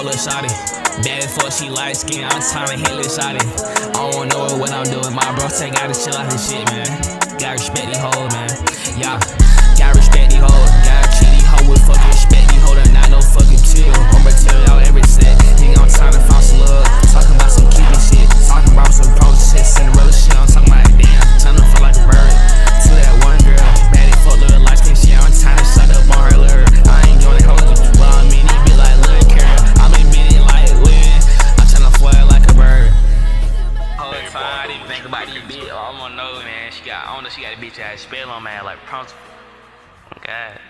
lil' shawty. Bad as fuck, she light skin, I'm tryna hit lil' shawty. I don't know what I'm doing, my bro say gotta chill out his shit, man. Gotta respect these hoes, man. Yeah, gotta respect these hoes. Gotta treat these hoes with fucking respect. These hoes are not no fucking chill. I'ma tell y'all every set. Nigga, I'm tryna find some love. Talking about some cupid shit. Talking about some pros shit. Cinderella shit. I'm talking about damn. Tryna feel like a bird. To that one girl. Bad as fuck, little light skin shit. I'm tryna shut up on her lure. I ain't gonna hold you. But I'm in it, be like Lil' Karen. I'm in it like women. I'm tryna fly like a bird. Whole time I didn't think about these bitch. I don't know, man. I don't know, she got a bitch that spell on man like pronto. God.